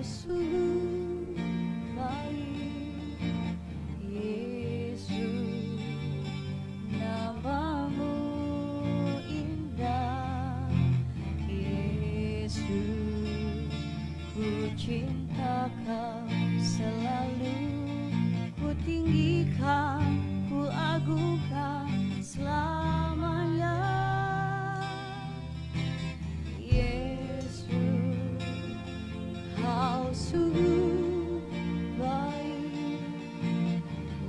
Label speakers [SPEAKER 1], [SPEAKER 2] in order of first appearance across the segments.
[SPEAKER 1] sungguh baik, Yesus, namamu indah, Yesus, ku cinta kau selalu, ku tinggikan, ku agungkan selamanya. Yesus, kau sungguh baik,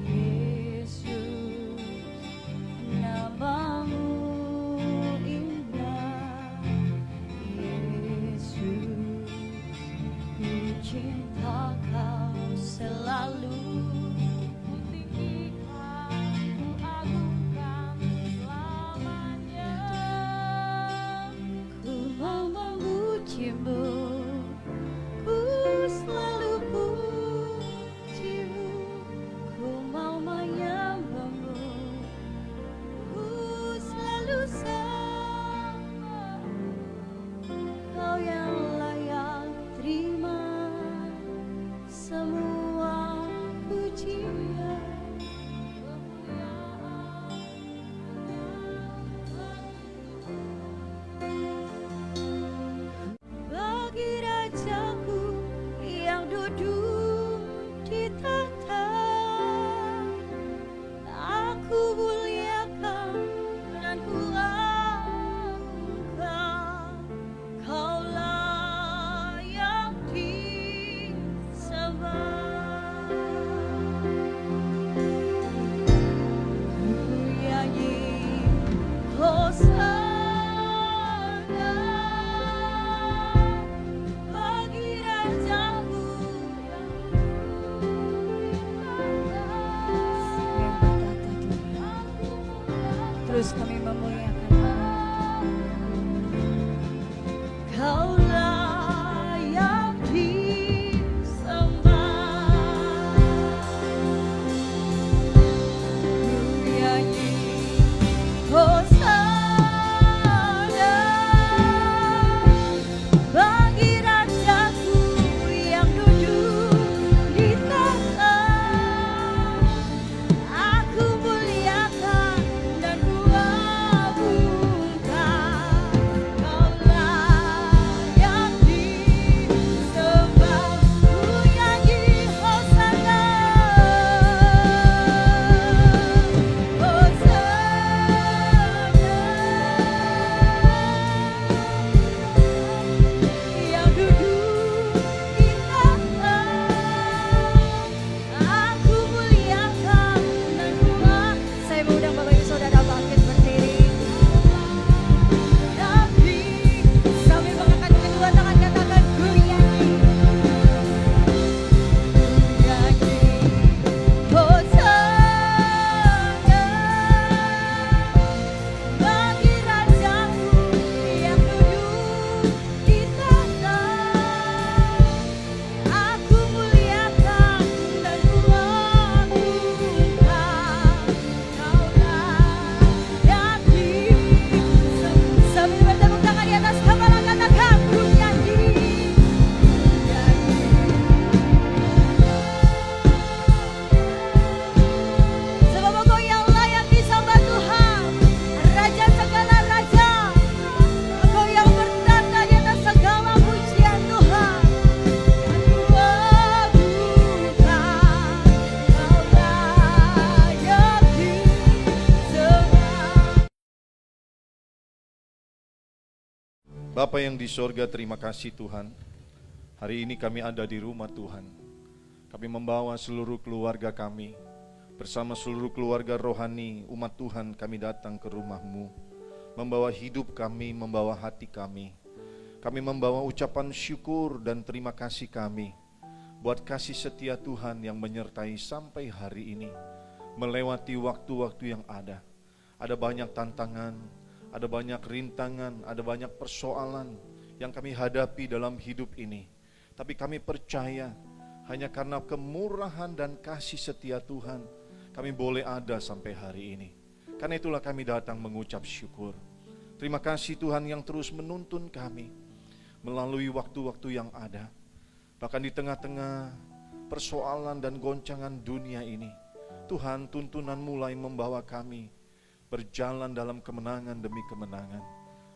[SPEAKER 1] Yesus, namamu indah, Yesus, ku cinta kau selalu, ku tinggikan, ku agungkan selamanya. Ku mau memujimu, ku selalu pujimu, ku mau menyembahmu, ku selalu sembah. Kau yang layak terima semua pujian, bagi Rajaku yang duduk di tahta, aku muliakan dan ku agungkan. Kau layak disembah. Ku nyanyi Hosana bagi Rajaku yang terus kami memuliakan Kau layak disembah. Ku nyanyi Hosana bagi Rajaku yang duduk di tahta, aku muliakan dan ku agungkan. Kau layak disembah. Ku nyanyi Hosana, yang duduk di tahta, aku muliakan dan ku Saya mengundang Bapak Ibu Saudara bangkit berdiri. Tapi sambil mengangkat kedua tangan katakan ku nyanyi Hosana bagi Rajaku yang duduk di tahta, aku muliakan dan ku agungkan. Kau layak disembah. Sambil bertepuk tangan di atas kepala katakan ku nyanyi. Sebab Engkau yang layak disembah Tuhan, Raja segala raja. Engkau yang bertanda di atas segala pujian Tuhan. Dan ku agungkan, Kau layak disembah.
[SPEAKER 2] Bapa yang di sorga, terima kasih Tuhan. Hari ini kami ada di rumah Tuhan. Kami membawa seluruh keluarga kami, bersama seluruh keluarga rohani umat Tuhan, kami datang ke rumah-Mu. Membawa hidup kami, membawa hati kami. Kami membawa ucapan syukur dan terima kasih kami buat kasih setia Tuhan yang menyertai sampai hari ini. Melewati waktu-waktu yang ada. Ada banyak tantangan, ada banyak rintangan, ada banyak persoalan yang kami hadapi dalam hidup ini. Tapi kami percaya hanya karena kemurahan dan kasih setia Tuhan, kami boleh ada sampai hari ini. Karena itulah kami datang mengucap syukur. Terima kasih Tuhan yang terus menuntun kami melalui waktu-waktu yang ada. Bahkan di tengah-tengah persoalan dan goncangan dunia ini, Tuhan, tuntunan mulai membawa kami berjalan dalam kemenangan demi kemenangan.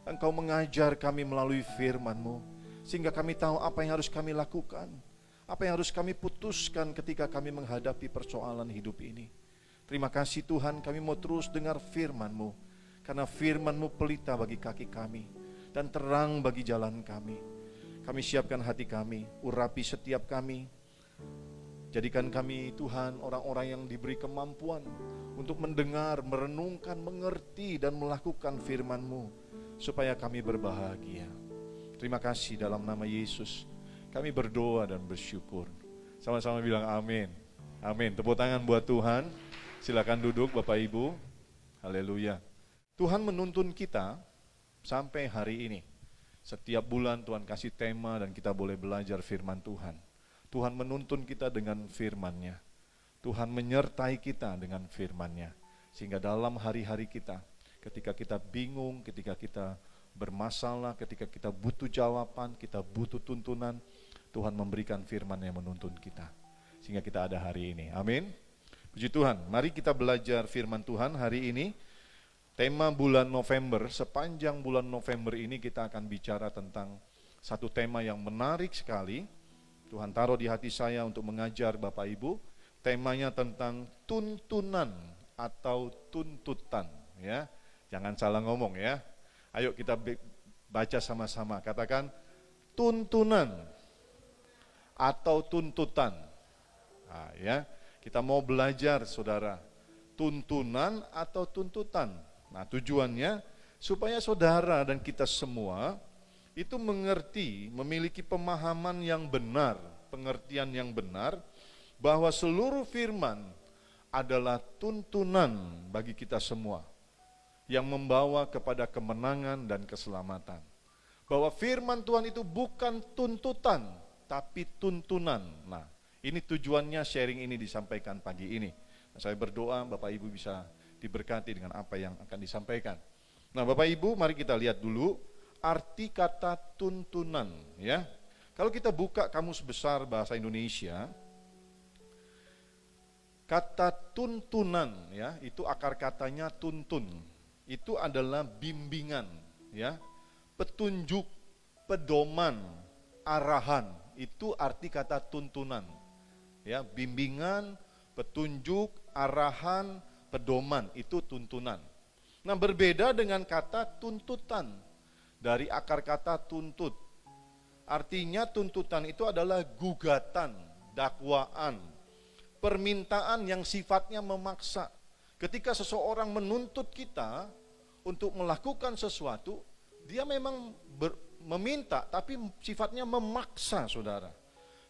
[SPEAKER 2] Engkau mengajar kami melalui firman-Mu, sehingga kami tahu apa yang harus kami lakukan, apa yang harus kami putuskan ketika kami menghadapi persoalan hidup ini. Terima kasih Tuhan, kami mau terus dengar firman-Mu, karena firman-Mu pelita bagi kaki kami dan terang bagi jalan kami. Kami siapkan hati kami, urapi setiap kami. Jadikan kami Tuhan orang-orang yang diberi kemampuan untuk mendengar, merenungkan, mengerti dan melakukan firman-Mu, supaya kami berbahagia. Terima kasih dalam nama Yesus kami berdoa dan bersyukur. Sama-sama bilang amin. Amin. Tepuk tangan buat Tuhan. Silakan duduk Bapak Ibu. Haleluya. Tuhan menuntun kita sampai hari ini. Setiap bulan Tuhan kasih tema dan kita boleh belajar firman Tuhan. Tuhan menuntun kita dengan firman-Nya. Tuhan menyertai kita dengan firman-Nya. Sehingga dalam hari-hari kita, ketika kita bingung, ketika kita bermasalah, ketika kita butuh jawaban, kita butuh tuntunan, Tuhan memberikan firman yang menuntun kita. Sehingga kita ada hari ini. Amin. Puji Tuhan. Mari kita belajar firman Tuhan hari ini. Tema bulan November, sepanjang bulan November ini kita akan bicara tentang satu tema yang menarik sekali. Tuhan taruh di hati saya untuk mengajar Bapak Ibu. Temanya tentang tuntunan atau tuntutan. Ya, jangan salah ngomong ya. Ayo kita baca sama-sama. Katakan tuntunan atau tuntutan. Nah, ya, kita mau belajar saudara. Tuntunan atau tuntutan. Nah, tujuannya supaya saudara dan kita semua itu mengerti, memiliki pemahaman yang benar, pengertian yang benar, bahwa seluruh firman adalah tuntunan bagi kita semua, yang membawa kepada kemenangan dan keselamatan. Bahwa firman Tuhan itu bukan tuntutan, tapi tuntunan. Nah, ini tujuannya sharing ini disampaikan pagi ini. Nah, saya berdoa Bapak Ibu bisa diberkati dengan apa yang akan disampaikan. Nah, Bapak Ibu, mari kita lihat dulu arti kata tuntunan, ya. Kalau kita buka Kamus Besar Bahasa Indonesia, kata tuntunan, ya, itu akar katanya tuntun. Itu adalah bimbingan, ya. Petunjuk, pedoman, arahan, itu arti kata tuntunan. Ya, bimbingan, petunjuk, arahan, pedoman, itu tuntunan. Nah, berbeda dengan kata tuntutan, dari akar kata tuntut. Artinya tuntutan itu adalah gugatan, dakwaan, permintaan yang sifatnya memaksa. Ketika seseorang menuntut kita untuk melakukan sesuatu, dia memang meminta, tapi sifatnya memaksa, saudara.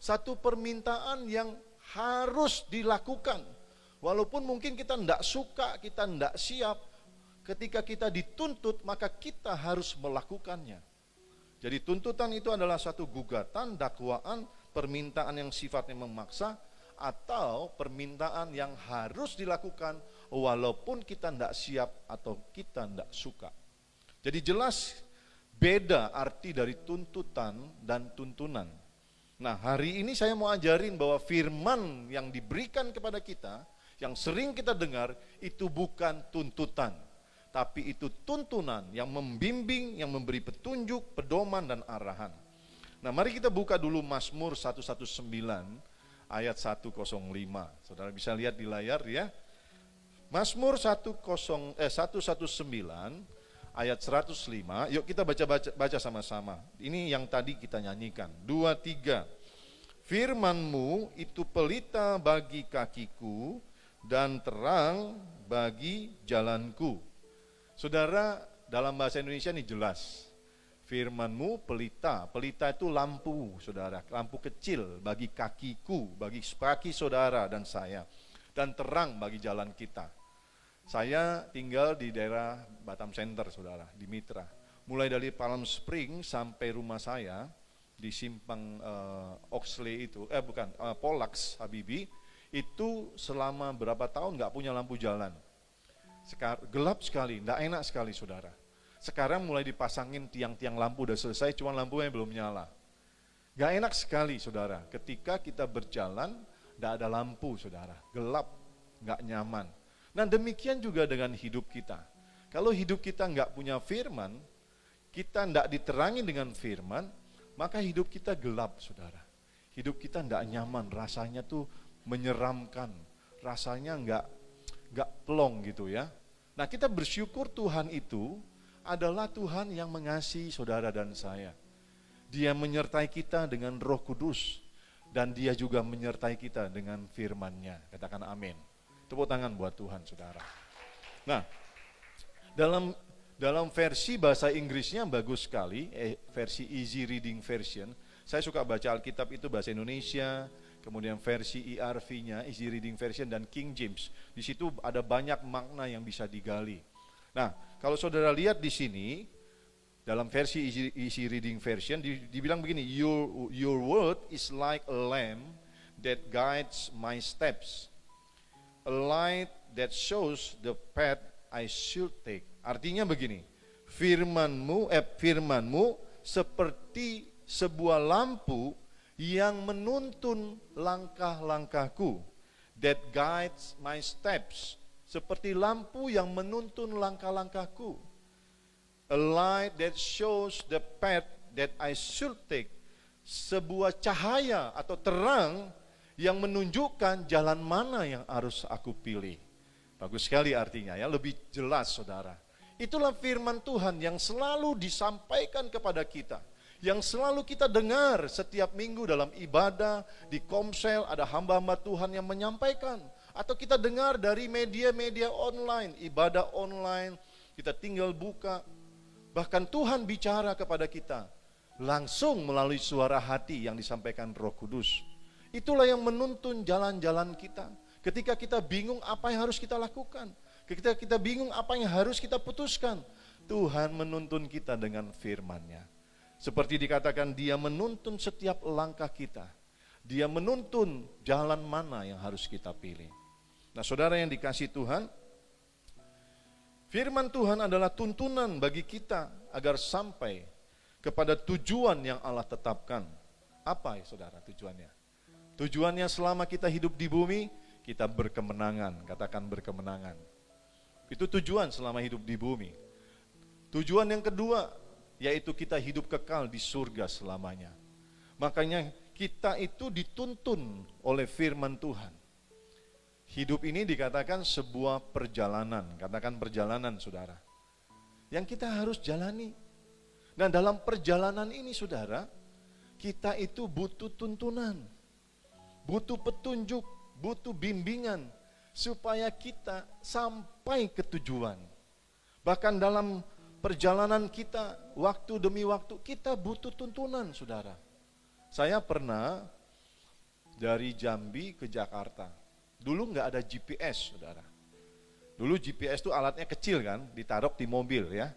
[SPEAKER 2] Satu permintaan yang harus dilakukan. Walaupun mungkin kita tidak suka, kita tidak siap, ketika kita dituntut, maka kita harus melakukannya. Jadi tuntutan itu adalah satu gugatan, dakwaan, permintaan yang sifatnya memaksa, atau permintaan yang harus dilakukan walaupun kita tidak siap atau kita tidak suka. Jadi jelas beda arti dari tuntutan dan tuntunan. Nah, hari ini saya mau ajarin bahwa firman yang diberikan kepada kita, yang sering kita dengar, itu bukan tuntutan, tapi itu tuntunan yang membimbing, yang memberi petunjuk, pedoman, dan arahan. Nah, mari kita buka dulu Mazmur 119 ayat 105. Saudara bisa lihat di layar ya. Mazmur 119 ayat 105. Yuk kita baca sama-sama. Ini yang tadi kita nyanyikan. 2, 3. Firman-Mu itu pelita bagi kakiku dan terang bagi jalanku. Saudara, dalam bahasa Indonesia ini jelas. Firman-Mu pelita, pelita itu lampu, saudara, lampu kecil bagi kakiku, bagi kaki saudara dan saya, dan terang bagi jalan kita. Saya tinggal di daerah Batam Center, saudara, di Mitra. Mulai dari Palm Spring sampai rumah saya di simpang Oxley itu, Polax Habibi, itu selama berapa tahun nggak punya lampu jalan. Gelap sekali, nggak enak sekali, saudara. Sekarang mulai dipasangin tiang-tiang lampu, udah selesai, cuma lampunya belum nyala. Gak enak sekali saudara, ketika kita berjalan, gak ada lampu saudara, gelap, gak nyaman. Nah demikian juga dengan hidup kita. Kalau hidup kita gak punya firman, kita gak diterangi dengan firman, maka hidup kita gelap saudara. Hidup kita gak nyaman, rasanya tuh menyeramkan, rasanya gak plong gitu ya. Nah kita bersyukur Tuhan itu adalah Tuhan yang mengasihi saudara dan saya. Dia menyertai kita dengan Roh Kudus dan dia juga menyertai kita dengan firman-Nya. Katakan amin. Tepuk tangan buat Tuhan, saudara. Nah, dalam versi bahasa Inggrisnya bagus sekali, versi Easy Reading Version. Saya suka baca Alkitab itu bahasa Indonesia, kemudian versi ERV-nya, Easy Reading Version, dan King James. Di situ ada banyak makna yang bisa digali. Nah, kalau saudara lihat di sini, dalam versi Easy Reading Version dibilang begini, your word is like a lamp that guides my steps, a light that shows the path I should take. Artinya begini, firmanmu seperti sebuah lampu yang menuntun langkah-langkahku, that guides my steps, seperti lampu yang menuntun langkah-langkahku. A light that shows the path that I should take. Sebuah cahaya atau terang yang menunjukkan jalan mana yang harus aku pilih. Bagus sekali artinya ya, lebih jelas saudara. Itulah firman Tuhan yang selalu disampaikan kepada kita. Yang selalu kita dengar setiap minggu dalam ibadah, di komsel ada hamba-hamba Tuhan yang menyampaikan. Atau kita dengar dari media-media online, ibadah online, kita tinggal buka. Bahkan Tuhan bicara kepada kita langsung melalui suara hati yang disampaikan Roh Kudus. Itulah yang menuntun jalan-jalan kita. Ketika kita bingung apa yang harus kita lakukan, ketika kita bingung apa yang harus kita putuskan, Tuhan menuntun kita dengan firman-Nya. Seperti dikatakan, Dia menuntun setiap langkah kita. Dia menuntun jalan mana yang harus kita pilih. Nah, saudara yang dikasihi Tuhan, firman Tuhan adalah tuntunan bagi kita agar sampai kepada tujuan yang Allah tetapkan. Apa ya saudara tujuannya? Tujuannya selama kita hidup di bumi, kita berkemenangan, katakan berkemenangan. Itu tujuan selama hidup di bumi. Tujuan yang kedua, yaitu kita hidup kekal di surga selamanya. Makanya kita itu dituntun oleh firman Tuhan. Hidup ini dikatakan sebuah perjalanan, katakan perjalanan saudara, yang kita harus jalani. Nah dalam perjalanan ini saudara, kita itu butuh tuntunan, butuh petunjuk, butuh bimbingan, supaya kita sampai ke tujuan. Bahkan dalam perjalanan kita, waktu demi waktu, kita butuh tuntunan saudara. Saya pernah dari Jambi ke Jakarta. Dulu nggak ada GPS, saudara. Dulu GPS itu alatnya kecil kan, ditaruh di mobil ya.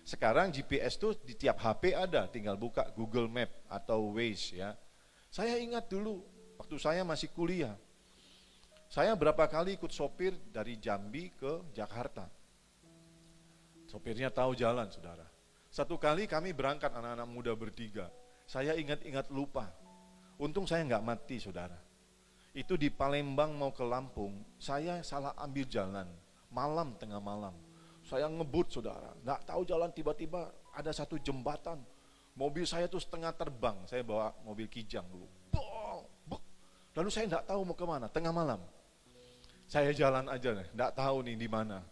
[SPEAKER 2] Sekarang GPS itu di tiap HP ada, tinggal buka Google Map atau Waze ya. Saya ingat dulu, waktu saya masih kuliah, saya berapa kali ikut sopir dari Jambi ke Jakarta. Sopirnya tahu jalan, saudara. Satu kali kami berangkat anak-anak muda bertiga, saya ingat-ingat lupa. Untung saya nggak mati, saudara. Itu di Palembang mau ke Lampung, saya salah ambil jalan, malam, tengah malam. Saya ngebut saudara, nggak tahu jalan, tiba-tiba ada satu jembatan. Mobil saya tuh setengah terbang, saya bawa mobil Kijang dulu. Lalu saya nggak tahu mau kemana, tengah malam. Saya jalan aja, nggak tahu nih di mana.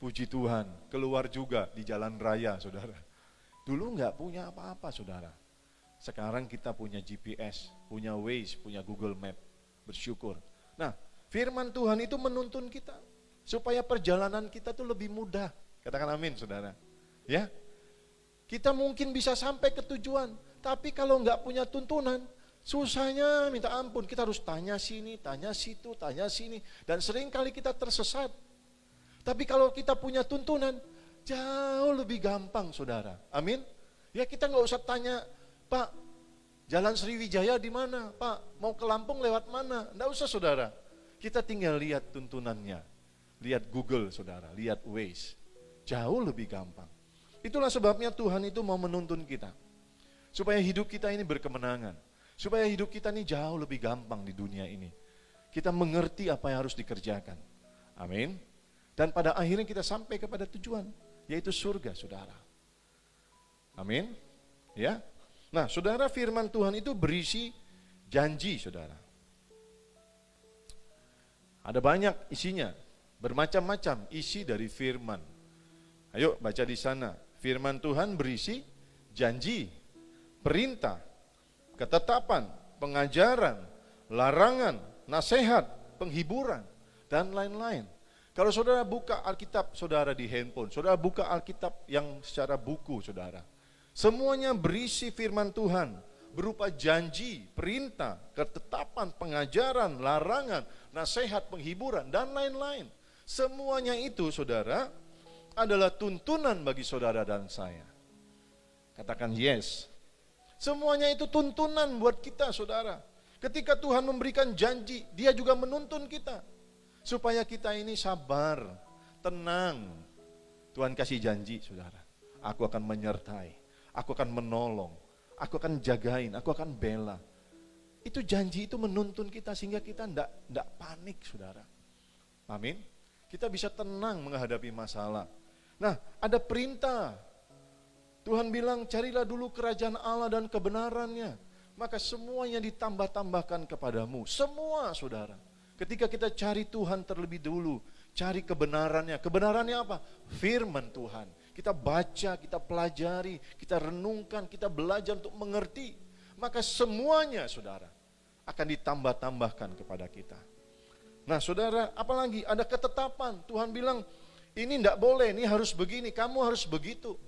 [SPEAKER 2] Puji Tuhan, keluar juga di jalan raya saudara. Dulu nggak punya apa-apa saudara. Sekarang kita punya GPS, punya Waze, punya Google Map. Bersyukur. Nah, firman Tuhan itu menuntun kita supaya perjalanan kita tuh lebih mudah. Katakan amin, saudara. Ya, kita mungkin bisa sampai ke tujuan, tapi kalau nggak punya tuntunan, susahnya minta ampun. Kita harus tanya sini, tanya situ, tanya sini, dan sering kali kita tersesat. Tapi kalau kita punya tuntunan, jauh lebih gampang, saudara. Amin. Ya, kita nggak usah tanya, Pak, Jalan Sriwijaya di mana? Pak, mau ke Lampung lewat mana? Nggak usah saudara. Kita tinggal lihat tuntunannya. Lihat Google saudara, lihat Waze. Jauh lebih gampang. Itulah sebabnya Tuhan itu mau menuntun kita. Supaya hidup kita ini berkemenangan. Supaya hidup kita ini jauh lebih gampang di dunia ini. Kita mengerti apa yang harus dikerjakan. Amin. Dan pada akhirnya kita sampai kepada tujuan, yaitu surga, saudara. Amin. Ya. Nah, saudara, firman Tuhan itu berisi janji, saudara. Ada banyak isinya, bermacam-macam isi dari firman. Ayo baca di sana. Firman Tuhan berisi janji, perintah, ketetapan, pengajaran, larangan, nasihat, penghiburan, dan lain-lain. Kalau saudara buka Alkitab saudara di handphone, saudara buka Alkitab yang secara buku, saudara, semuanya berisi firman Tuhan, berupa janji, perintah, ketetapan, pengajaran, larangan, nasihat, penghiburan, dan lain-lain. Semuanya itu, saudara, adalah tuntunan bagi saudara dan saya. Katakan yes. Semuanya itu tuntunan buat kita, saudara. Ketika Tuhan memberikan janji, Dia juga menuntun kita. Supaya kita ini sabar, tenang. Tuhan kasih janji, saudara. Aku akan menyertai, aku akan menolong, aku akan jagain, aku akan bela. Itu janji itu menuntun kita sehingga kita tidak panik, saudara. Amin. Kita bisa tenang menghadapi masalah. Nah, ada perintah. Tuhan bilang, carilah dulu kerajaan Allah dan kebenarannya, maka semuanya ditambah-tambahkan kepadamu. Semua, saudara. Ketika kita cari Tuhan terlebih dulu, cari kebenarannya. Kebenarannya apa? Firman Tuhan. Kita baca, kita pelajari, kita renungkan, kita belajar untuk mengerti. Maka semuanya, saudara, akan ditambah-tambahkan kepada kita. Nah, saudara, apalagi ada ketetapan. Tuhan bilang, ini tidak boleh, ini harus begini, kamu harus begitu.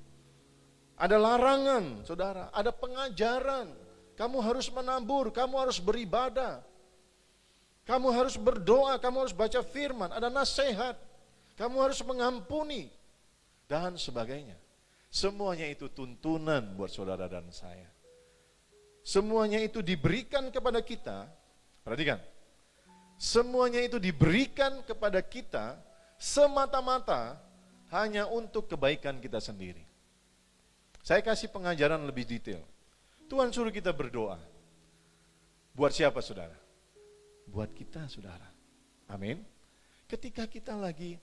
[SPEAKER 2] Ada larangan, saudara, ada pengajaran. Kamu harus menabur, kamu harus beribadah. Kamu harus berdoa, kamu harus baca firman, ada nasihat. Kamu harus mengampuni, dan sebagainya. Semuanya itu tuntunan buat saudara dan saya. Semuanya itu diberikan kepada kita, perhatikan. Semuanya itu diberikan kepada kita semata-mata hanya untuk kebaikan kita sendiri. Saya kasih pengajaran lebih detail. Tuhan suruh kita berdoa. Buat siapa, saudara? Buat kita, saudara. Amin. Ketika kita lagi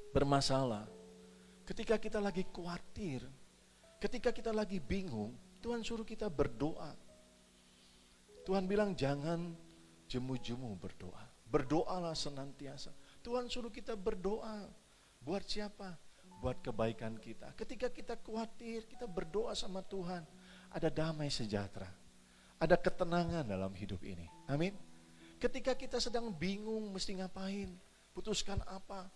[SPEAKER 2] bermasalah, ketika kita lagi khawatir, ketika kita lagi bingung, Tuhan suruh kita berdoa. Tuhan bilang jangan jemu-jemu berdoa. Berdoalah senantiasa. Tuhan suruh kita berdoa. Buat siapa? Buat kebaikan kita. Ketika kita khawatir, kita berdoa sama Tuhan. Ada damai sejahtera. Ada ketenangan dalam hidup ini. Amin. Ketika kita sedang bingung mesti ngapain, putuskan apa,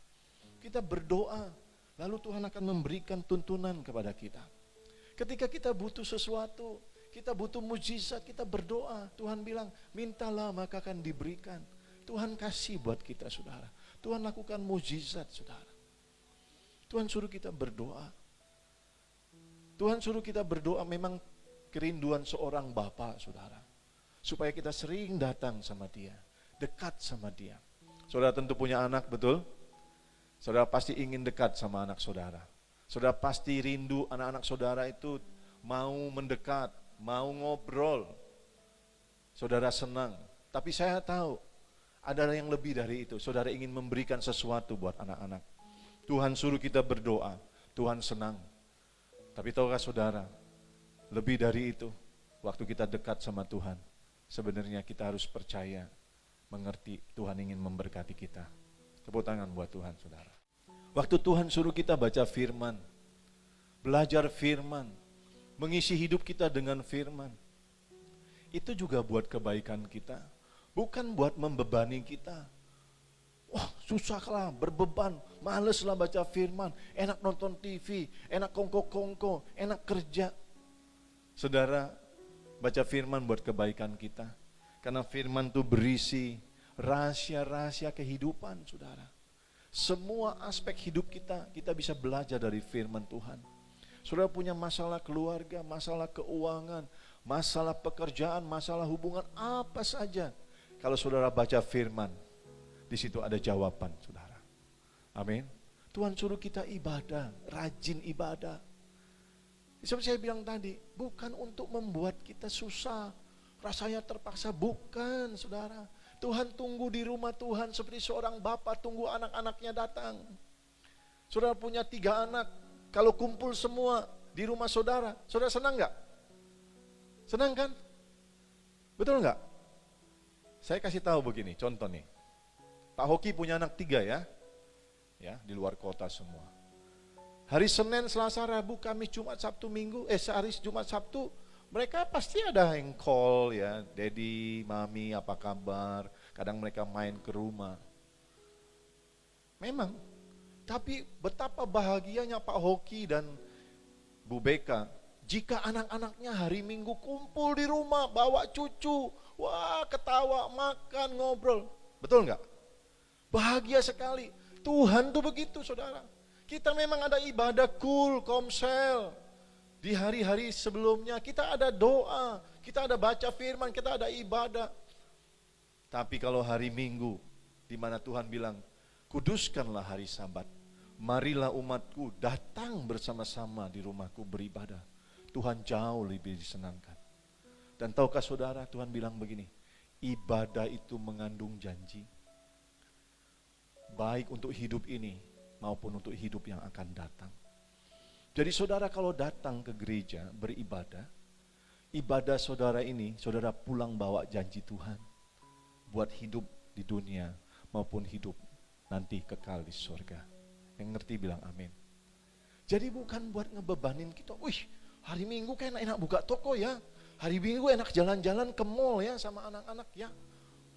[SPEAKER 2] kita berdoa, lalu Tuhan akan memberikan tuntunan kepada kita. Ketika kita butuh sesuatu, kita butuh mujizat, kita berdoa. Tuhan bilang, mintalah maka akan diberikan. Tuhan kasih buat kita, saudara. Tuhan lakukan mujizat, saudara. Tuhan suruh kita berdoa. Tuhan suruh kita berdoa, memang kerinduan seorang bapa, saudara. Supaya kita sering datang sama Dia, dekat sama Dia. Saudara tentu punya anak, betul? Saudara pasti ingin dekat sama anak saudara. Saudara pasti rindu anak-anak saudara itu mau mendekat, mau ngobrol. Saudara senang. Tapi saya tahu, ada yang lebih dari itu. Saudara ingin memberikan sesuatu buat anak-anak. Tuhan suruh kita berdoa, Tuhan senang. Tapi tahukah saudara, lebih dari itu, waktu kita dekat sama Tuhan, sebenarnya kita harus percaya, mengerti Tuhan ingin memberkati kita. Tepuk tangan buat Tuhan, saudara. Waktu Tuhan suruh kita baca firman, belajar firman, mengisi hidup kita dengan firman, itu juga buat kebaikan kita, bukan buat membebani kita. Wah, susahlah, berbeban, maleslah baca firman, enak nonton TV, enak kongko-kongko, enak kerja. Saudara, baca firman buat kebaikan kita. Karena firman itu berisi rahasia-rahasia kehidupan, saudara. Semua aspek hidup kita bisa belajar dari firman Tuhan. Saudara punya masalah keluarga, masalah keuangan, masalah pekerjaan, masalah hubungan, apa saja. Kalau saudara baca firman, di situ ada jawaban, saudara. Amin. Tuhan suruh kita ibadah, rajin ibadah. Seperti saya bilang tadi, bukan untuk membuat kita susah, rasanya terpaksa. Bukan, saudara. Tuhan tunggu di rumah Tuhan seperti seorang bapak tunggu anak-anaknya datang. Saudara punya 3 anak, kalau kumpul semua di rumah saudara, saudara senang nggak? Senang kan? Betul nggak? Saya kasih tahu begini, contoh nih. Pak Hoki punya anak 3 ya, di luar kota semua. Hari Senin, Selasa, Rabu, Kamis, Jumat, Sabtu, Minggu, sehari Jumat, Sabtu, mereka pasti ada yang call ya, Daddy, Mami, apa kabar? Kadang mereka main ke rumah. Memang, tapi betapa bahagianya Pak Hoki dan Bu Beka jika anak-anaknya hari Minggu kumpul di rumah, bawa cucu, wah ketawa, makan, ngobrol. Betul nggak? Bahagia sekali. Tuhan tuh begitu, saudara. Kita memang ada ibadah komsel. Di hari-hari sebelumnya kita ada doa, kita ada baca firman, kita ada ibadah. Tapi kalau hari Minggu, di mana Tuhan bilang, kuduskanlah hari Sabat. Marilah umatku datang bersama-sama di rumahku beribadah. Tuhan jauh lebih disenangkan. Dan tahukah saudara, Tuhan bilang begini, ibadah itu mengandung janji. Baik untuk hidup ini maupun untuk hidup yang akan datang. Jadi saudara kalau datang ke gereja beribadah, ibadah saudara ini, saudara pulang bawa janji Tuhan. Buat hidup di dunia maupun hidup nanti kekal di surga. Yang ngerti bilang amin. Jadi bukan buat ngebebanin kita, wih hari Minggu kan enak buka toko ya. Hari Minggu enak jalan-jalan ke mall ya sama anak-anak ya.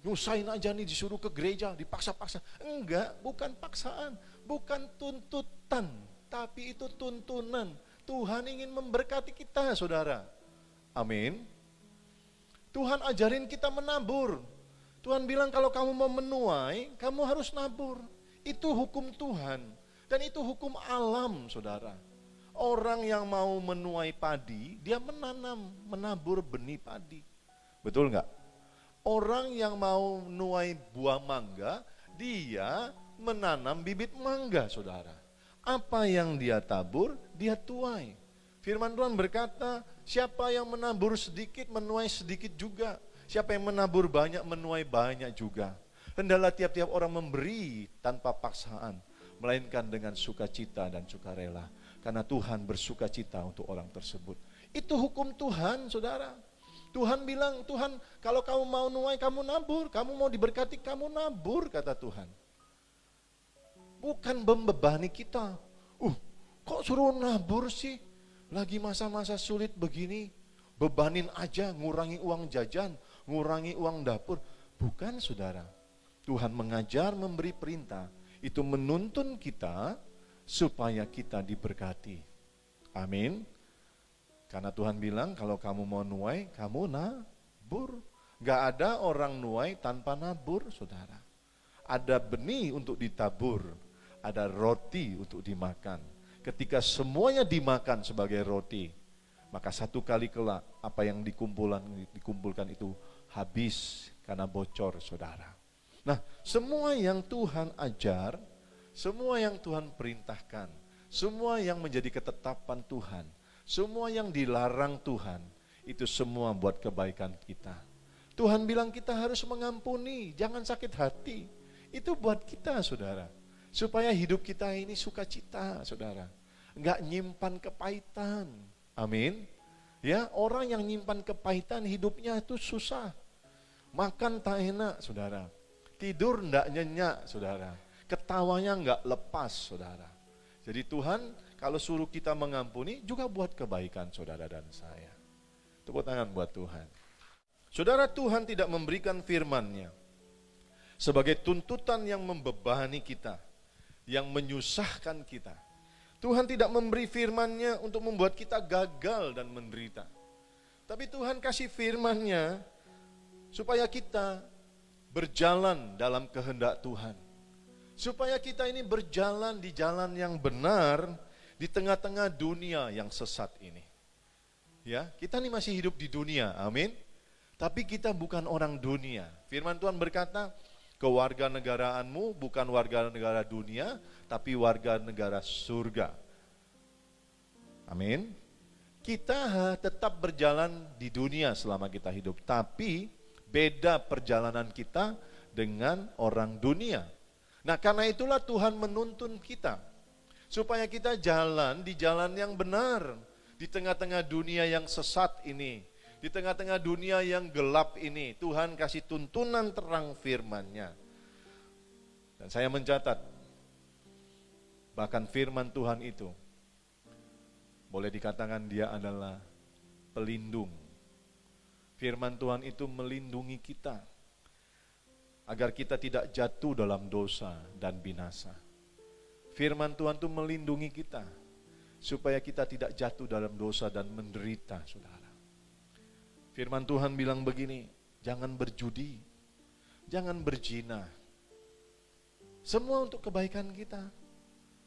[SPEAKER 2] Nyusahin aja nih disuruh ke gereja, dipaksa-paksa. Enggak, bukan paksaan, bukan tuntutan. Tapi itu tuntunan. Tuhan ingin memberkati kita, saudara. Amin. Tuhan ajarin kita menabur. Tuhan bilang kalau kamu mau menuai, kamu harus nabur. Itu hukum Tuhan. Dan itu hukum alam, saudara. Orang yang mau menuai padi, dia menanam, menabur benih padi. Betul nggak? Orang yang mau menuai buah mangga, dia menanam bibit mangga, saudara. Apa yang dia tabur, dia tuai. Firman Tuhan berkata, siapa yang menabur sedikit, menuai sedikit juga. Siapa yang menabur banyak, menuai banyak juga. Hendaklah tiap-tiap orang memberi tanpa paksaan, melainkan dengan sukacita dan sukarela. Karena Tuhan bersukacita untuk orang tersebut. Itu hukum Tuhan, saudara. Tuhan bilang, Tuhan kalau kamu mau nuai, kamu nabur. Kamu mau diberkati, kamu nabur, kata Tuhan. Bukan membebani kita. Kok suruh nabur sih? Lagi masa-masa sulit begini. Bebanin aja, ngurangi uang jajan, ngurangi uang dapur. Bukan, saudara. Tuhan mengajar, memberi perintah. Itu menuntun kita supaya kita diberkati. Amin. Karena Tuhan bilang kalau kamu mau nuai, kamu nabur. Gak ada orang nuai tanpa nabur, saudara. Ada benih untuk ditabur, ada roti untuk dimakan. Ketika semuanya dimakan sebagai roti, maka satu kali kelak apa yang dikumpulkan itu habis karena bocor, saudara. Nah, semua yang Tuhan ajar, semua yang Tuhan perintahkan, semua yang menjadi ketetapan Tuhan, semua yang dilarang Tuhan, itu semua buat kebaikan kita. Tuhan bilang kita harus mengampuni, jangan sakit hati. Itu buat kita, saudara. Supaya hidup kita ini sukacita, saudara. Enggak nyimpan kepahitan. Amin. Ya, orang yang nyimpan kepahitan hidupnya itu susah. Makan tak enak, saudara. Tidur enggak nyenyak, saudara. Ketawanya enggak lepas, saudara. Jadi Tuhan kalau suruh kita mengampuni juga buat kebaikan saudara dan saya. Tepuk tangan buat Tuhan. Saudara, Tuhan tidak memberikan firman-Nya sebagai tuntutan yang membebani kita, yang menyusahkan kita. Tuhan tidak memberi firman-Nya untuk membuat kita gagal dan menderita. Tapi Tuhan kasih firman-Nya supaya kita berjalan dalam kehendak Tuhan. Supaya kita ini berjalan di jalan yang benar di tengah-tengah dunia yang sesat ini. Ya, kita ini masih hidup di dunia, amin. Tapi kita bukan orang dunia. Firman Tuhan berkata, kewarganegaraanmu bukan warga negara dunia, tapi warga negara surga. Amin. Kita tetap berjalan di dunia selama kita hidup, tapi beda perjalanan kita dengan orang dunia. Nah, karena itulah Tuhan menuntun kita supaya kita jalan di jalan yang benar di tengah-tengah dunia yang sesat ini, di tengah-tengah dunia yang gelap ini. Tuhan kasih tuntunan terang firman-Nya. Dan saya mencatat, bahkan firman Tuhan itu boleh dikatakan dia adalah pelindung. Firman Tuhan itu melindungi kita agar kita tidak jatuh dalam dosa dan binasa. Firman Tuhan itu melindungi kita supaya kita tidak jatuh dalam dosa dan menderita, saudara. Firman Tuhan bilang begini, jangan berjudi, jangan berzina. Semua untuk kebaikan kita.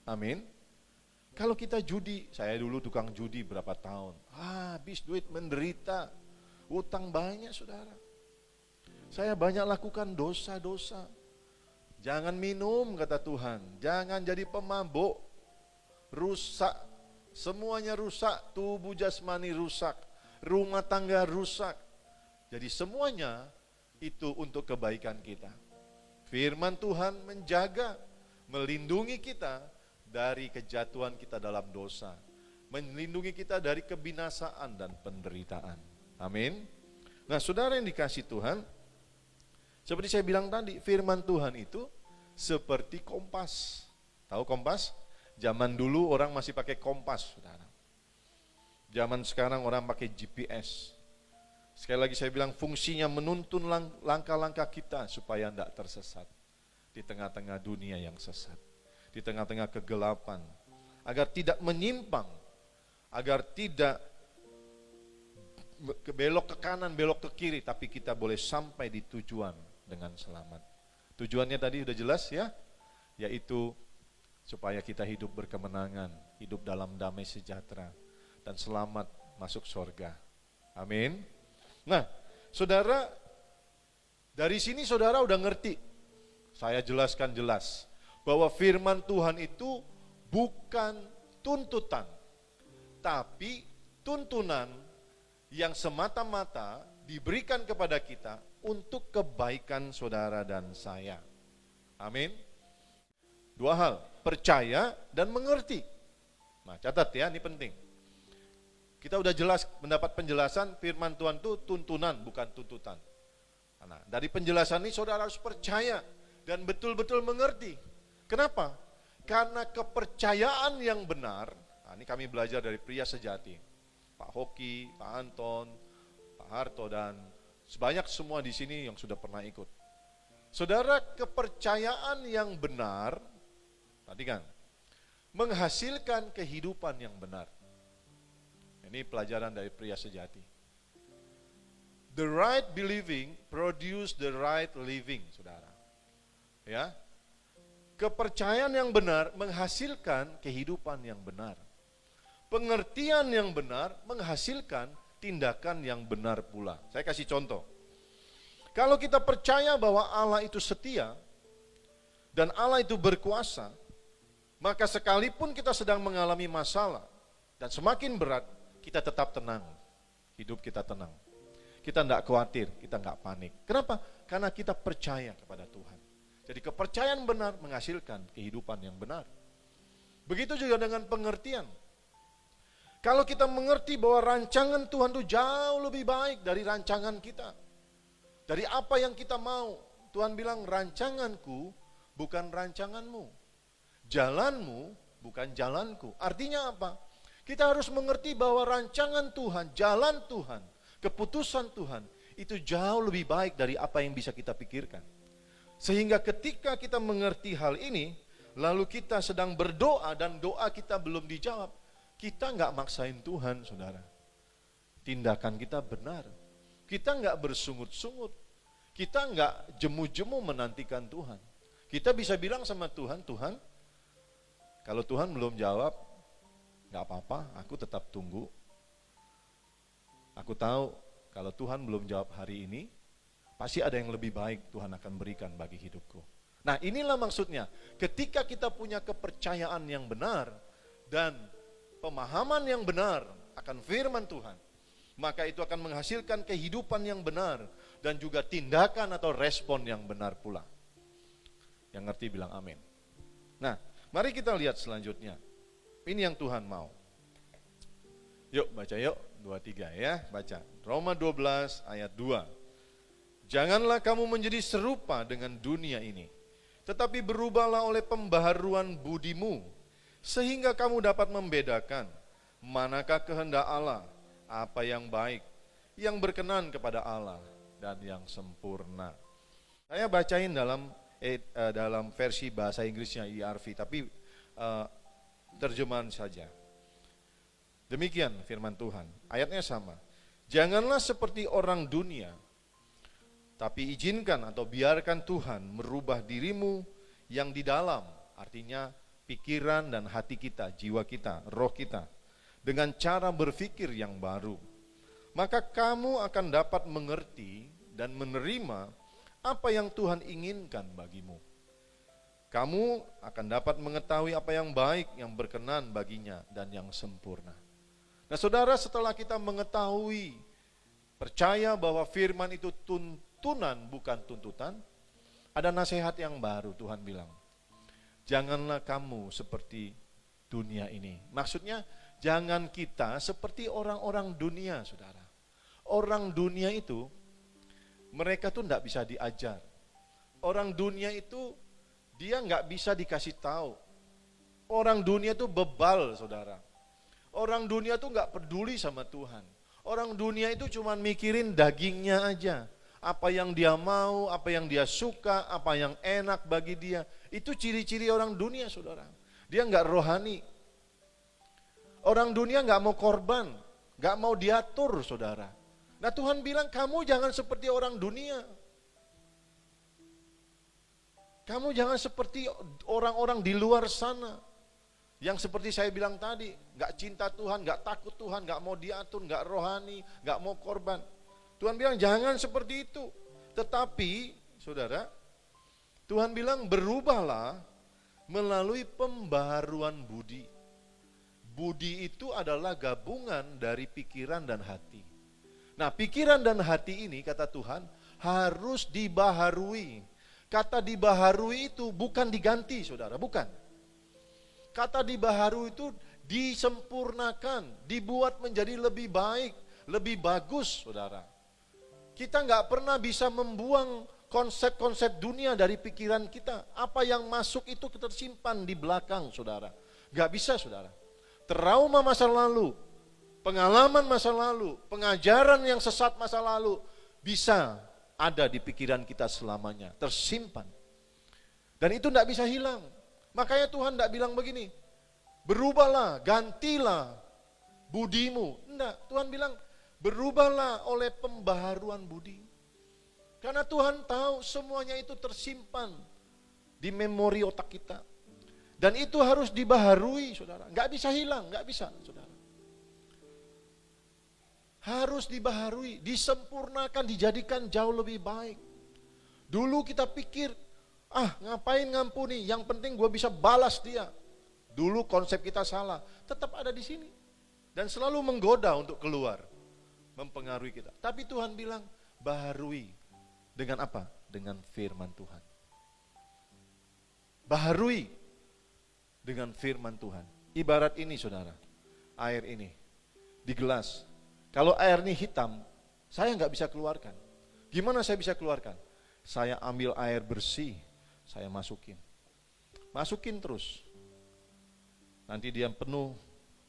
[SPEAKER 2] Amin. Kalau kita judi, saya dulu tukang judi berapa tahun, habis duit, menderita, utang banyak, saudara. Saya banyak lakukan dosa-dosa. Jangan minum, kata Tuhan, jangan jadi pemabuk, rusak, semuanya rusak, tubuh jasmani rusak, rumah tangga rusak. Jadi semuanya itu untuk kebaikan kita. Firman Tuhan menjaga, melindungi kita dari kejatuhan kita dalam dosa, melindungi kita dari kebinasaan dan penderitaan. Amin. Nah, saudara yang dikasih Tuhan, seperti saya bilang tadi, firman Tuhan itu seperti kompas. Tahu kompas? Zaman dulu orang masih pakai kompas, saudara. Zaman sekarang orang pakai GPS. Sekali lagi saya bilang, fungsinya menuntun langkah-langkah kita supaya tidak tersesat di tengah-tengah dunia yang sesat, di tengah-tengah kegelapan, agar tidak menyimpang, agar tidak belok ke kanan, belok ke kiri, tapi kita boleh sampai di tujuan dengan selamat. Tujuannya tadi udah jelas ya, yaitu supaya kita hidup berkemenangan, hidup dalam damai sejahtera, dan selamat masuk surga. Amin. Nah, saudara, dari sini saudara udah ngerti, saya jelaskan jelas, bahwa firman Tuhan itu bukan tuntutan, tapi tuntunan yang semata-mata diberikan kepada kita untuk kebaikan saudara dan saya. Amin. Dua hal, percaya dan mengerti. Nah, catat ya, ini penting. Kita udah jelas mendapat penjelasan firman Tuhan itu tuntunan, bukan tuntutan. Nah, dari penjelasan ini saudara harus percaya dan betul-betul mengerti. Kenapa? Karena kepercayaan yang benar, nah ini kami belajar dari pria sejati, Pak Hoki, Pak Anton, Pak Harto, dan sebanyak semua di sini yang sudah pernah ikut. Saudara, kepercayaan yang benar, tadi kan, menghasilkan kehidupan yang benar. Ini pelajaran dari pria sejati. The right believing produce the right living, saudara. Ya, kepercayaan yang benar menghasilkan kehidupan yang benar. Pengertian yang benar menghasilkan tindakan yang benar pula. Saya kasih contoh. Kalau kita percaya bahwa Allah itu setia dan Allah itu berkuasa, maka sekalipun kita sedang mengalami masalah dan semakin berat, kita tetap tenang. Hidup kita tenang. Kita tidak khawatir, kita tidak panik. Kenapa? Karena kita percaya kepada Tuhan. Jadi kepercayaan benar menghasilkan kehidupan yang benar. Begitu juga dengan pengertian. Kalau kita mengerti bahwa rancangan Tuhan itu jauh lebih baik dari rancangan kita. Dari apa yang kita mau. Tuhan bilang, rancanganku bukan rancanganmu. Jalanmu bukan jalanku. Artinya apa? Kita harus mengerti bahwa rancangan Tuhan, jalan Tuhan, keputusan Tuhan, itu jauh lebih baik dari apa yang bisa kita pikirkan. Sehingga ketika kita mengerti hal ini, lalu kita sedang berdoa dan doa kita belum dijawab, kita nggak maksain Tuhan, saudara. Tindakan kita benar. Kita nggak bersungut-sungut. Kita nggak jemu-jemu menantikan Tuhan. Kita bisa bilang sama Tuhan, Tuhan, kalau Tuhan belum jawab, nggak apa-apa, aku tetap tunggu. Aku tahu kalau Tuhan belum jawab hari ini, pasti ada yang lebih baik Tuhan akan berikan bagi hidupku. Nah, inilah maksudnya, ketika kita punya kepercayaan yang benar dan pemahaman yang benar akan firman Tuhan, maka itu akan menghasilkan kehidupan yang benar dan juga tindakan atau respon yang benar pula. Yang ngerti bilang amin. Nah, mari kita lihat selanjutnya. Ini yang Tuhan mau. Yuk baca yuk, 2-3 ya, baca. Roma 12 ayat 2. Janganlah kamu menjadi serupa dengan dunia ini, tetapi berubahlah oleh pembaharuan budimu, sehingga kamu dapat membedakan manakah kehendak Allah, apa yang baik, yang berkenan kepada Allah, dan yang sempurna. Saya bacain dalam versi bahasa Inggrisnya ERV, tapi terjemahan saja. Demikian firman Tuhan, ayatnya sama. Janganlah seperti orang dunia, tapi izinkan atau biarkan Tuhan merubah dirimu yang di dalam, artinya pikiran dan hati kita, jiwa kita, roh kita, dengan cara berpikir yang baru. Maka kamu akan dapat mengerti dan menerima apa yang Tuhan inginkan bagimu. Kamu akan dapat mengetahui apa yang baik, yang berkenan baginya, dan yang sempurna. Nah saudara, setelah kita mengetahui, percaya bahwa firman itu tuntunan bukan tuntutan, ada nasihat yang baru. Tuhan bilang, janganlah kamu seperti dunia ini. Maksudnya jangan kita seperti orang-orang dunia, saudara. Orang dunia itu, mereka tuh enggak bisa diajar. Orang dunia itu, dia enggak bisa dikasih tahu. Orang dunia itu bebal, saudara. Orang dunia itu enggak peduli sama Tuhan. Orang dunia itu cuma mikirin dagingnya aja. Apa yang dia mau, apa yang dia suka, apa yang enak bagi dia. Itu ciri-ciri orang dunia, saudara. Dia enggak rohani. Orang dunia enggak mau korban, enggak mau diatur, saudara. Nah Tuhan bilang, kamu jangan seperti orang dunia. Kamu jangan seperti orang-orang di luar sana. Yang seperti saya bilang tadi, gak cinta Tuhan, gak takut Tuhan, gak mau diatur, gak rohani, gak mau korban. Tuhan bilang jangan seperti itu. Tetapi, saudara, Tuhan bilang berubahlah melalui pembaharuan budi. Budi itu adalah gabungan dari pikiran dan hati. Nah, pikiran dan hati ini, kata Tuhan, harus dibaharui. Kata dibaharui itu bukan diganti, saudara, bukan. Kata dibaharui itu disempurnakan, dibuat menjadi lebih baik, lebih bagus, saudara. Kita nggak pernah bisa membuang konsep-konsep dunia dari pikiran kita. Apa yang masuk itu tersimpan di belakang, saudara. Nggak bisa, saudara. Trauma masa lalu, pengalaman masa lalu, pengajaran yang sesat masa lalu, bisa ada di pikiran kita selamanya, tersimpan. Dan itu nggak bisa hilang. Makanya Tuhan tidak bilang begini, berubahlah, gantilah budimu. Enggak, Tuhan bilang berubahlah oleh pembaharuan budi. Karena Tuhan tahu semuanya itu tersimpan di memori otak kita. Dan itu harus dibaharui, saudara. Enggak bisa hilang, enggak bisa, saudara. Harus dibaharui, disempurnakan, dijadikan jauh lebih baik. Dulu kita pikir, ngapain ngampuni, yang penting gue bisa balas dia. Dulu konsep kita salah, tetap ada di sini. Dan selalu menggoda untuk keluar, mempengaruhi kita. Tapi Tuhan bilang, baharui. Dengan apa? Dengan firman Tuhan. Baharui dengan firman Tuhan. Ibarat ini, saudara, air ini di gelas. Kalau air ini hitam, saya nggak bisa keluarkan. Gimana saya bisa keluarkan? Saya ambil air bersih, saya masukin terus. Nanti dia penuh,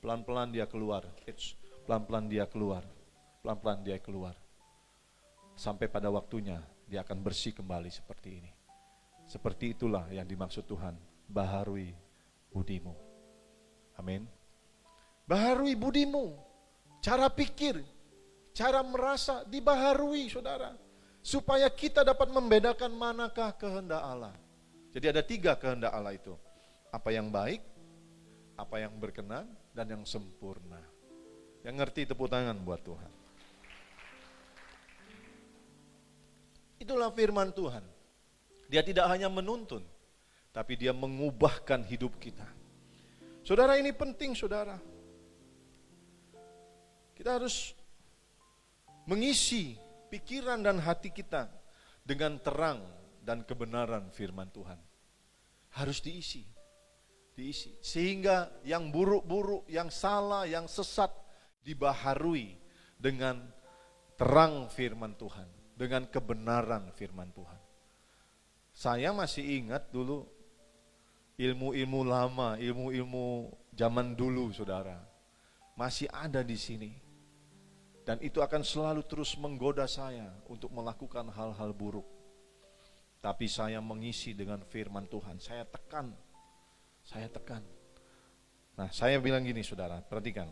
[SPEAKER 2] pelan-pelan dia keluar. Pelan-pelan dia keluar. Pelan-pelan dia keluar. Sampai pada waktunya dia akan bersih kembali seperti ini. Seperti itulah yang dimaksud Tuhan, baharui budimu. Amin. Baharui budimu. Cara pikir, cara merasa dibaharui, saudara. Supaya kita dapat membedakan manakah kehendak Allah. Jadi ada 3 kehendak Allah itu. Apa yang baik, apa yang berkenan, dan yang sempurna. Yang ngerti tepuk tangan buat Tuhan. Itulah firman Tuhan. Dia tidak hanya menuntun, tapi dia mengubahkan hidup kita. Saudara, ini penting, saudara. Kita harus mengisi pikiran dan hati kita dengan terang dan kebenaran firman Tuhan. Harus diisi. Sehingga yang buruk-buruk, yang salah, yang sesat dibaharui dengan terang firman Tuhan, dengan kebenaran firman Tuhan. Saya masih ingat dulu ilmu-ilmu lama, ilmu-ilmu zaman dulu, saudara. Masih ada di sini. Dan itu akan selalu terus menggoda saya untuk melakukan hal-hal buruk. Tapi saya mengisi dengan firman Tuhan. Saya tekan. Nah, saya bilang gini, saudara, perhatikan.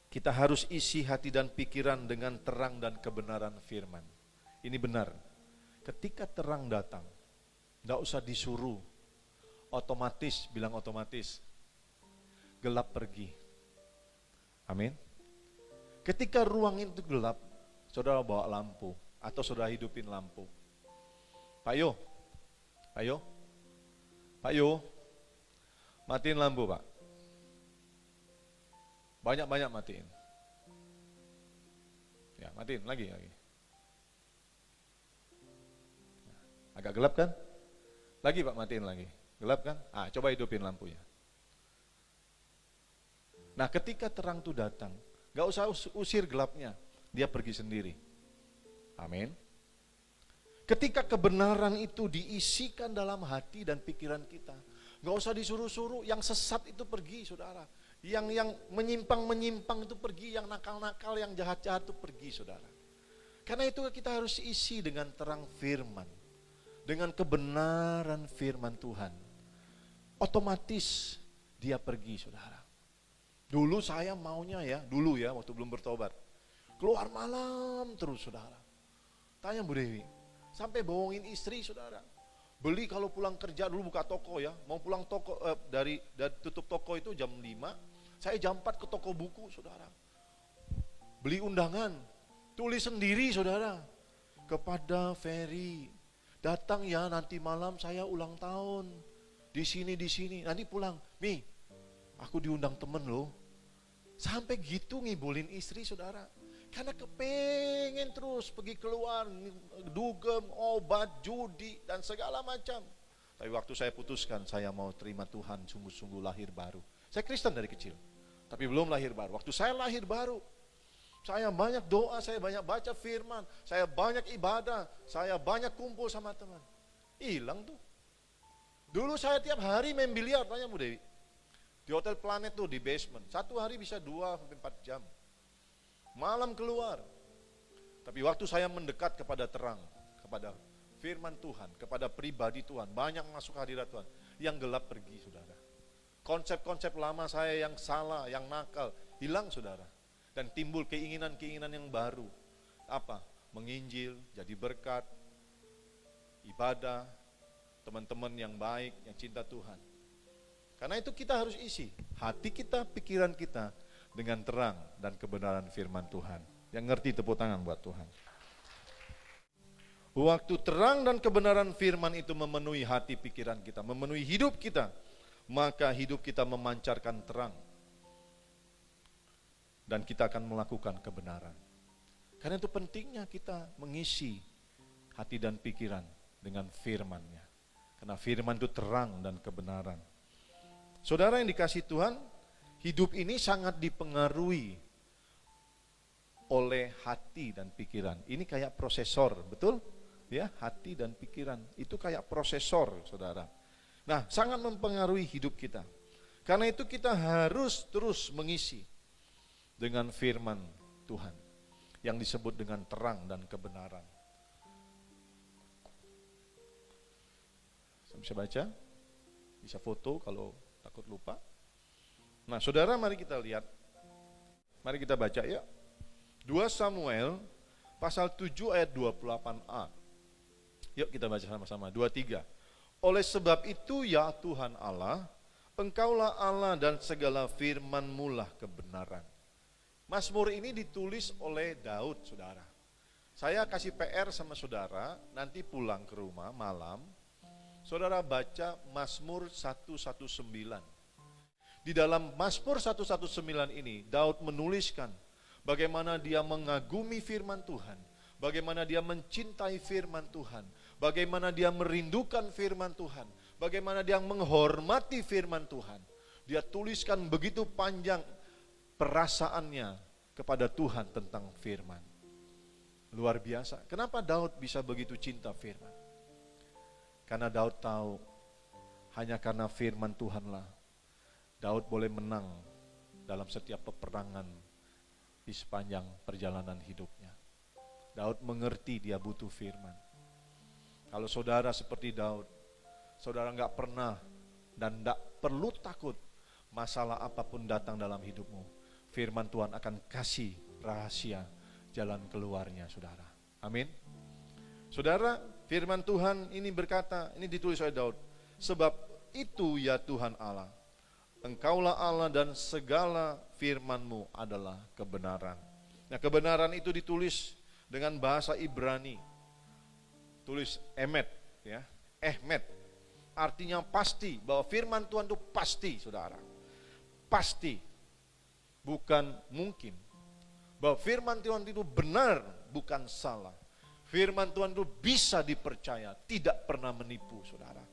[SPEAKER 2] Kita harus isi hati dan pikiran dengan terang dan kebenaran firman. Ini benar. Ketika terang datang, tidak usah disuruh. Otomatis, bilang otomatis. Gelap pergi. Amin. Ketika ruang itu gelap, saudara bawa lampu atau saudara hidupin lampu. Pak Yo, matiin lampu, Pak. Banyak-banyak matiin. Ya, matiin lagi. Agak gelap kan? Lagi, Pak, matiin lagi. Gelap kan? Coba hidupin lampunya. Nah, ketika terang itu datang, gak usah usir gelapnya, dia pergi sendiri. Amin. Ketika kebenaran itu diisikan dalam hati dan pikiran kita, gak usah disuruh-suruh, yang sesat itu pergi, saudara. Yang menyimpang-menyimpang itu pergi, yang nakal-nakal, yang jahat-jahat itu pergi, saudara. Karena itu kita harus isi dengan terang firman, dengan kebenaran firman Tuhan. Otomatis dia pergi, saudara. Dulu saya maunya waktu belum bertobat, keluar malam terus, saudara. Tanya Bu Dewi, sampai bohongin istri, saudara. Beli kalau pulang kerja, dulu buka toko ya, mau pulang toko dari tutup toko itu jam 5, saya jam 4 ke toko buku, saudara. Beli undangan, tulis sendiri, saudara. Kepada Ferry, datang ya nanti malam saya ulang tahun. Di sini, nanti pulang. Mi, aku diundang temen loh. Sampai gitu ngibulin istri, saudara. Karena kepengen terus pergi keluar, dugem, obat, judi, dan segala macam. Tapi waktu saya putuskan, saya mau terima Tuhan sungguh-sungguh lahir baru. Saya Kristen dari kecil, tapi belum lahir baru. Waktu saya lahir baru, saya banyak doa, saya banyak baca firman, saya banyak ibadah, saya banyak kumpul sama teman. Hilang tuh. Dulu saya tiap hari main biliar, tanya Bu Dewi. Di Hotel Planet tuh, di basement. Satu hari bisa 2-4 jam. Malam keluar. Tapi waktu saya mendekat kepada terang, kepada firman Tuhan, kepada pribadi Tuhan, banyak masuk hadirat Tuhan, yang gelap pergi, saudara. Konsep-konsep lama saya yang salah, yang nakal, hilang, saudara. Dan timbul keinginan-keinginan yang baru. Apa? Menginjil, jadi berkat, ibadah, teman-teman yang baik, yang cinta Tuhan. Karena itu kita harus isi hati kita, pikiran kita dengan terang dan kebenaran firman Tuhan. Yang ngerti tepuk tangan buat Tuhan. Waktu terang dan kebenaran firman itu memenuhi hati pikiran kita, memenuhi hidup kita, maka hidup kita memancarkan terang. Dan kita akan melakukan kebenaran. Karena itu pentingnya kita mengisi hati dan pikiran dengan firman-Nya. Karena firman itu terang dan kebenaran. Saudara yang dikasihi Tuhan, hidup ini sangat dipengaruhi oleh hati dan pikiran. Ini kayak prosesor, betul? Ya, hati dan pikiran itu kayak prosesor, saudara. Nah, sangat mempengaruhi hidup kita. Karena itu kita harus terus mengisi dengan firman Tuhan yang disebut dengan terang dan kebenaran. Saya bisa baca, bisa foto kalau takut lupa. Nah, saudara, mari kita lihat. Mari kita baca ya. 2 Samuel pasal 7 ayat 28a. Yuk kita baca sama-sama. 2-3. Oleh sebab itu ya Tuhan Allah, Engkaulah Allah dan segala firman-Mu lah kebenaran. Mazmur ini ditulis oleh Daud, saudara. Saya kasih PR sama saudara, nanti pulang ke rumah malam, saudara baca Mazmur 119. Di dalam Mazmur 119 ini, Daud menuliskan bagaimana dia mengagumi firman Tuhan, bagaimana dia mencintai firman Tuhan, bagaimana dia merindukan firman Tuhan, bagaimana dia menghormati firman Tuhan. Dia tuliskan begitu panjang perasaannya kepada Tuhan tentang firman. Luar biasa. Kenapa Daud bisa begitu cinta firman? Karena Daud tahu hanya karena firman Tuhanlah Daud boleh menang dalam setiap peperangan di sepanjang perjalanan hidupnya. Daud mengerti dia butuh firman. Kalau saudara seperti Daud, saudara nggak pernah dan nggak perlu takut masalah apapun datang dalam hidupmu. Firman Tuhan akan kasih rahasia jalan keluarnya, saudara. Amin. Saudara, firman Tuhan ini berkata, ini ditulis oleh Daud, sebab itu ya Tuhan Allah, Engkaulah Allah dan segala firman-Mu adalah kebenaran. Nah, kebenaran itu ditulis dengan bahasa Ibrani. Tulis emet, ya, ehmet. Artinya pasti, bahwa firman Tuhan itu pasti, saudara. Pasti, bukan mungkin. Bahwa firman Tuhan itu benar, bukan salah. Firman Tuhan itu bisa dipercaya, tidak pernah menipu, saudara.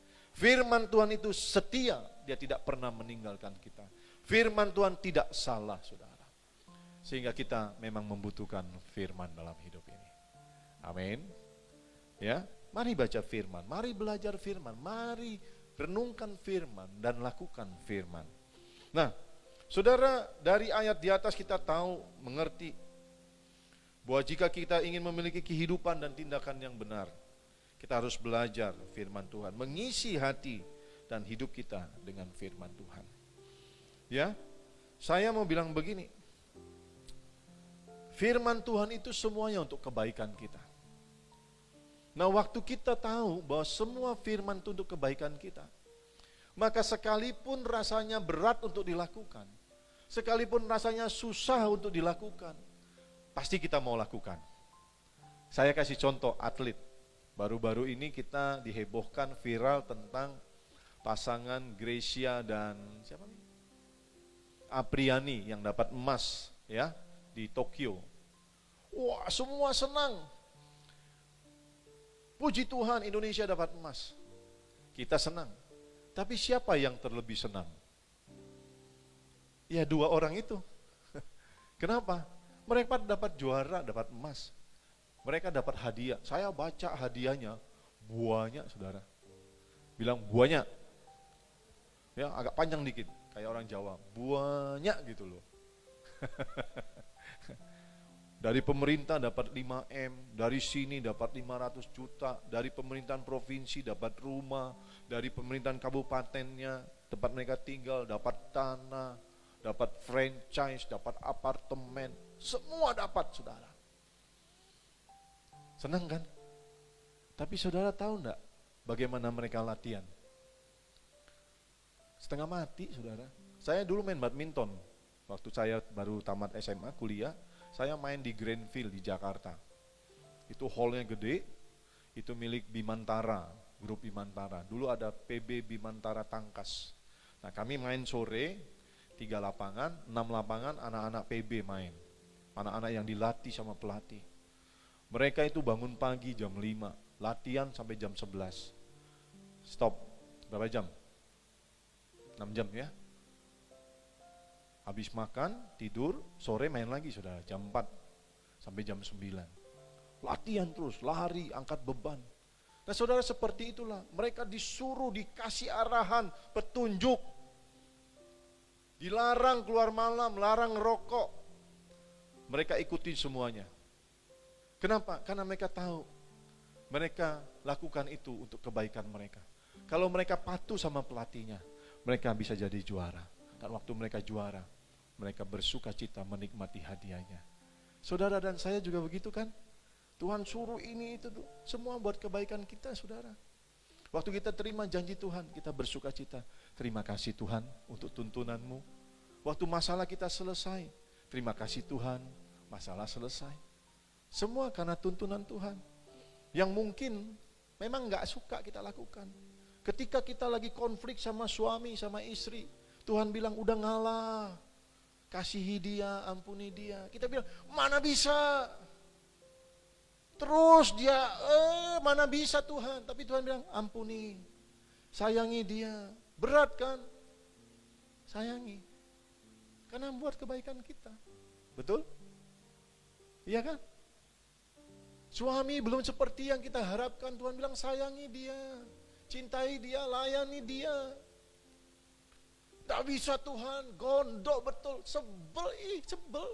[SPEAKER 2] Firman Tuhan itu setia, dia tidak pernah meninggalkan kita. Firman Tuhan tidak salah, saudara. Sehingga kita memang membutuhkan firman dalam hidup ini. Amin. Ya, mari baca firman, mari belajar firman, mari renungkan firman dan lakukan firman. Nah, saudara, dari ayat di atas kita tahu, mengerti bahwa jika kita ingin memiliki kehidupan dan tindakan yang benar, kita harus belajar firman Tuhan, mengisi hati dan hidup kita dengan firman Tuhan. Ya, saya mau bilang begini, firman Tuhan itu semuanya untuk kebaikan kita. Nah, waktu kita tahu bahwa semua firman itu untuk kebaikan kita, maka sekalipun rasanya berat untuk dilakukan, sekalipun rasanya susah untuk dilakukan, pasti kita mau lakukan. Saya kasih contoh atlet. Baru-baru ini kita dihebohkan viral tentang pasangan Gracia dan siapa nih? Apriani yang dapat emas, ya, di Tokyo. Wah, semua senang. Puji Tuhan, Indonesia dapat emas. Kita senang. Tapi siapa yang terlebih senang? Ya, dua orang itu. Kenapa? Mereka dapat juara, dapat emas. Mereka dapat hadiah. Saya baca hadiahnya, buahnya, saudara. Bilang buahnya. Ya, agak panjang dikit, kayak orang Jawa. Buahnya gitu loh. Dari pemerintah dapat 5M, dari sini dapat 500 juta, dari pemerintahan provinsi dapat rumah, dari pemerintahan kabupatennya tempat mereka tinggal dapat tanah, dapat franchise, dapat apartemen, semua dapat, saudara. Senang kan? Tapi saudara tahu enggak bagaimana mereka latihan? Setengah mati, saudara. Saya dulu main badminton. Waktu saya baru tamat SMA, kuliah, saya main di Grandfield di Jakarta. Itu hallnya gede, itu milik Bimantara, grup Bimantara. Dulu ada PB Bimantara Tangkas. Nah, kami main sore, 3 lapangan, 6 lapangan, anak-anak PB main. Anak-anak yang dilatih sama pelatih. Mereka itu bangun pagi jam 5, latihan sampai jam 11. Stop, berapa jam? 6 jam ya. Habis makan, tidur, sore main lagi, saudara, jam 4 sampai jam 9. Latihan terus, lari, angkat beban. Nah, saudara, seperti itulah. Mereka disuruh, dikasih arahan, petunjuk. Dilarang keluar malam, larang rokok. Mereka ikuti semuanya. Kenapa? Karena mereka tahu mereka lakukan itu untuk kebaikan mereka. Kalau mereka patuh sama pelatihnya, mereka bisa jadi juara. Dan waktu mereka juara, mereka bersuka cita menikmati hadiahnya. Saudara dan saya juga begitu kan? Tuhan suruh ini itu semua buat kebaikan kita, saudara. Waktu kita terima janji Tuhan, kita bersuka cita. Terima kasih Tuhan untuk tuntunanmu. Waktu masalah kita selesai, terima kasih Tuhan, masalah selesai. Semua karena tuntunan Tuhan. Yang mungkin memang gak suka kita lakukan. Ketika kita lagi konflik sama suami, sama istri, Tuhan bilang udah ngalah, kasihi dia, ampuni dia. Kita bilang mana bisa. Terus dia, mana bisa Tuhan. Tapi Tuhan bilang ampuni, sayangi dia. Berat kan? Sayangi. Karena membuat kebaikan kita. Betul? Iya kan? Suami belum seperti yang kita harapkan. Tuhan bilang sayangi dia, cintai dia, layani dia. Tak bisa Tuhan, gondok betul, sebel.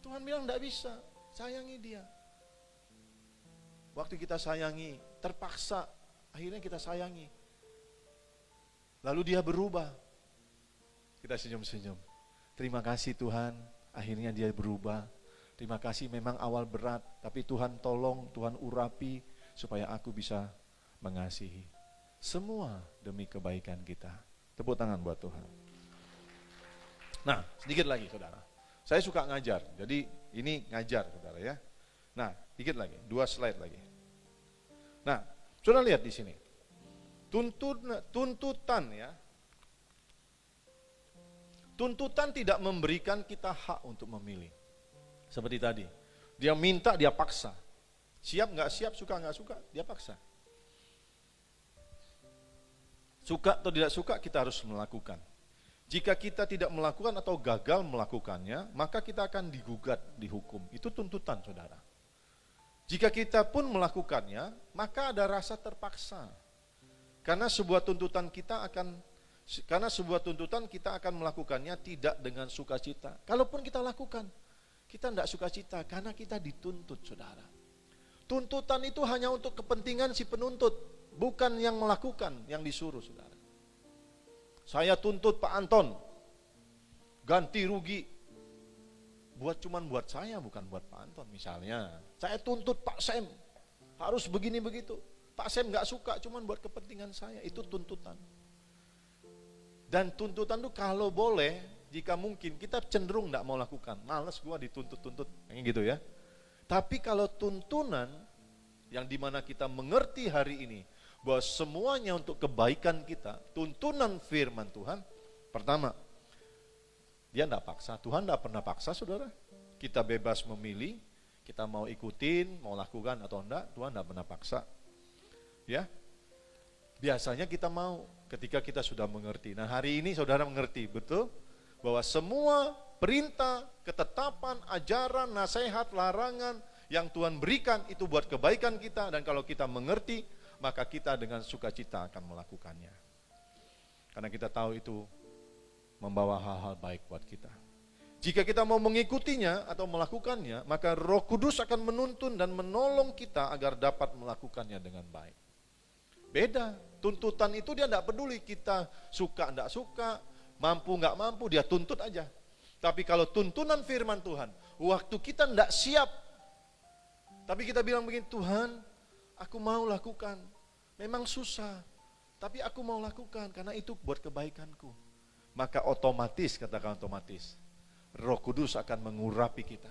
[SPEAKER 2] Tuhan bilang tak bisa, sayangi dia. Waktu kita sayangi, terpaksa, akhirnya kita sayangi. Lalu dia berubah. Kita senyum-senyum. Terima kasih Tuhan, akhirnya dia berubah. Terima kasih, memang awal berat, tapi Tuhan tolong, Tuhan urapi, supaya aku bisa mengasihi. Semua demi kebaikan kita. Tepuk tangan buat Tuhan. Nah, sedikit lagi saudara. Saya suka ngajar, jadi ini ngajar saudara ya. Nah, dikit lagi, 2 slide lagi. Nah, saudara lihat di sini. Tuntutan ya. Tuntutan tidak memberikan kita hak untuk memilih. Seperti tadi, dia minta, dia paksa. Siap nggak siap, suka nggak suka, dia paksa. Suka atau tidak suka, kita harus melakukan. Jika kita tidak melakukan atau gagal melakukannya, maka kita akan digugat, dihukum. Itu tuntutan saudara. Jika kita pun melakukannya, maka ada rasa terpaksa. Karena sebuah tuntutan kita akan melakukannya tidak dengan sukacita. Kalaupun kita lakukan, kita tidak sukacita karena kita dituntut saudara. Tuntutan itu hanya untuk kepentingan si penuntut, bukan yang melakukan, yang disuruh saudara. Saya tuntut Pak Anton, ganti rugi. Cuman buat saya, bukan buat Pak Anton. Misalnya, saya tuntut Pak Sem, harus begini begitu. Pak Sem gak suka, cuman buat kepentingan saya. Itu tuntutan. Dan tuntutan itu kalau boleh, jika mungkin kita cenderung tidak mau lakukan, males gua dituntut-tuntut, kayak gitu ya. Tapi kalau tuntunan yang dimana kita mengerti hari ini bahwa semuanya untuk kebaikan kita, tuntunan firman Tuhan, pertama, dia tidak paksa, Tuhan tidak pernah paksa saudara. Kita bebas memilih, kita mau ikutin, mau lakukan atau enggak, Tuhan tidak pernah paksa. Ya, biasanya kita mau ketika kita sudah mengerti. Nah hari ini saudara mengerti betul bahwa semua perintah, ketetapan, ajaran, nasihat, larangan yang Tuhan berikan itu buat kebaikan kita, dan kalau kita mengerti, maka kita dengan sukacita akan melakukannya. Karena kita tahu itu membawa hal-hal baik buat kita. Jika kita mau mengikutinya atau melakukannya, maka Roh Kudus akan menuntun dan menolong kita agar dapat melakukannya dengan baik. Beda, tuntutan itu dia tidak peduli kita suka tidak suka, mampu nggak mampu, dia tuntut aja. Tapi kalau tuntunan firman Tuhan, waktu kita tidak siap, tapi kita bilang begini, Tuhan, aku mau lakukan. Memang susah, tapi aku mau lakukan karena itu buat kebaikanku. Maka otomatis, katakan otomatis, Roh Kudus akan mengurapi kita,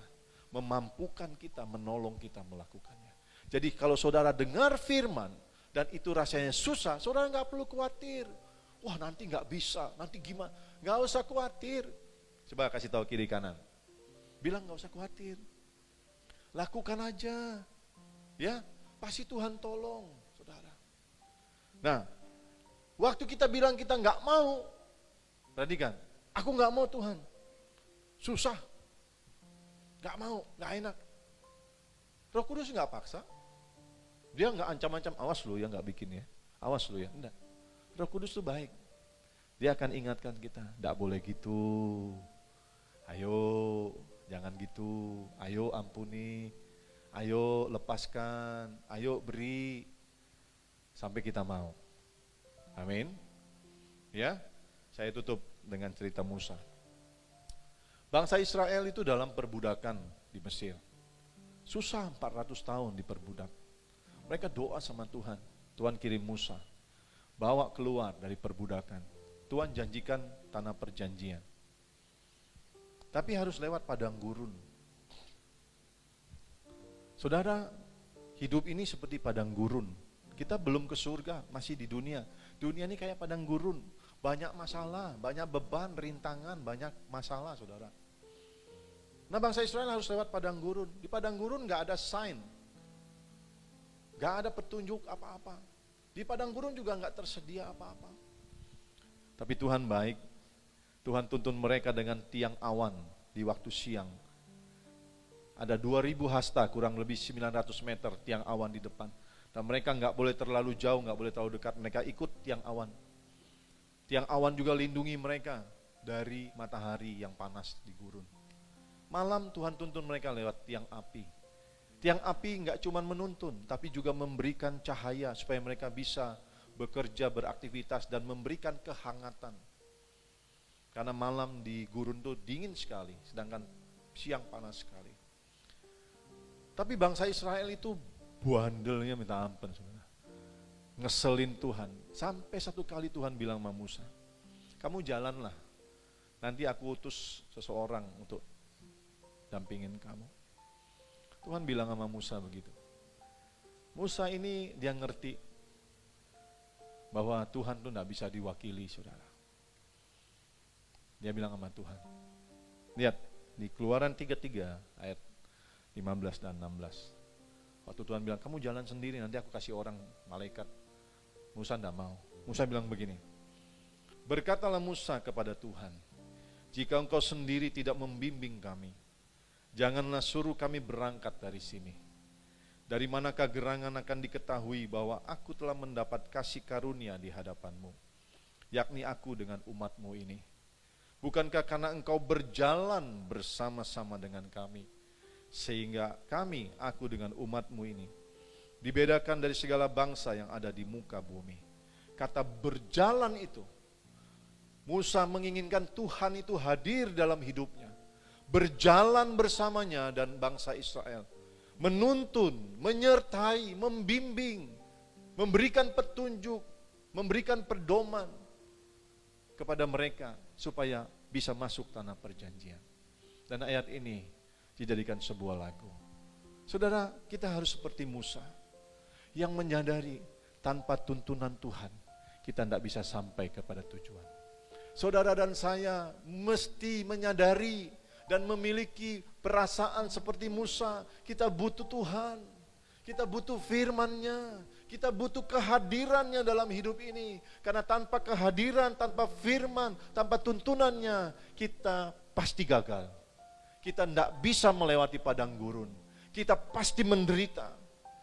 [SPEAKER 2] memampukan kita, menolong kita melakukannya. Jadi kalau saudara dengar firman dan itu rasanya susah, saudara nggak perlu khawatir. Wah nanti nggak bisa, nanti gimana? Nggak usah khawatir. Coba kasih tahu kiri kanan. Bilang nggak usah khawatir. Lakukan aja. Ya, pasti Tuhan tolong, saudara. Nah, waktu kita bilang kita nggak mau, perhatikan, aku nggak mau Tuhan. Susah. Nggak mau, nggak enak. Roh Kudus nggak paksa. Dia nggak ancam-ancam, awas lu ya nggak bikin ya. Awas lu ya, enggak. Roh Kudus itu baik. Dia akan ingatkan kita, enggak boleh gitu. Ayo, jangan gitu. Ayo ampuni. Ayo lepaskan. Ayo beri. Sampai kita mau. Amin. Ya, saya tutup dengan cerita Musa. Bangsa Israel itu dalam perbudakan di Mesir. Susah 400 tahun diperbudak. Mereka doa sama Tuhan. Tuhan kirim Musa. Bawa keluar dari perbudakan. Tuhan janjikan tanah perjanjian. Tapi harus lewat padang gurun. Saudara, hidup ini seperti padang gurun. Kita belum ke surga, masih di dunia. Dunia ini kayak padang gurun. banyak masalah, banyak beban, rintangan, banyak masalah, saudara. Nah, bangsa Israel harus lewat padang gurun. Di padang gurun gak ada sign, gak ada petunjuk apa-apa. Di padang gurun juga gak tersedia apa-apa. Tapi Tuhan baik. Tuhan tuntun mereka dengan tiang awan di waktu siang. Ada 2000 hasta, kurang lebih 900 meter tiang awan di depan. Dan mereka gak boleh terlalu jauh, gak boleh terlalu dekat. Mereka ikut tiang awan. Tiang awan juga lindungi mereka dari matahari yang panas di gurun. Malam Tuhan tuntun mereka lewat tiang api. Tiang api gak cuma menuntun, tapi juga memberikan cahaya supaya mereka bisa bekerja, beraktivitas, dan memberikan kehangatan. Karena malam di gurun itu dingin sekali, sedangkan siang panas sekali. Tapi bangsa Israel itu bandelnya minta ampun, saudara. Ngeselin Tuhan. Sampai satu kali Tuhan bilang sama Musa, kamu jalanlah, nanti aku utus seseorang untuk dampingin kamu. Tuhan bilang sama Musa begitu. Musa ini dia ngerti bahwa Tuhan tuh gak bisa diwakili, saudara. Dia bilang sama Tuhan. Lihat, di Keluaran 33 ayat 15 dan 16. Waktu Tuhan bilang, kamu jalan sendiri, nanti aku kasih orang malaikat. Musa tidak mau. Musa bilang begini, berkatalah Musa kepada Tuhan, jika engkau sendiri tidak membimbing kami, janganlah suruh kami berangkat dari sini. Dari manakah gerangan akan diketahui bahwa aku telah mendapat kasih karunia di hadapanmu, yakni aku dengan umatmu ini. Bukankah karena engkau berjalan bersama-sama dengan kami, sehingga kami, aku dengan umatmu ini, dibedakan dari segala bangsa yang ada di muka bumi. Kata berjalan itu, Musa menginginkan Tuhan itu hadir dalam hidupnya, berjalan bersamanya dan bangsa Israel, menuntun, menyertai, membimbing, memberikan petunjuk, memberikan pedoman kepada mereka supaya bisa masuk tanah perjanjian. Dan ayat ini dijadikan sebuah lagu. Saudara, kita harus seperti Musa yang menyadari tanpa tuntunan Tuhan kita tidak bisa sampai kepada tujuan. Saudara dan saya mesti menyadari dan memiliki perasaan seperti Musa. Kita butuh Tuhan, kita butuh firman-Nya, kita butuh kehadiran-Nya dalam hidup ini. Karena tanpa kehadiran, tanpa firman, tanpa tuntunannya, kita pasti gagal. Kita tidak bisa melewati padang gurun. Kita pasti menderita.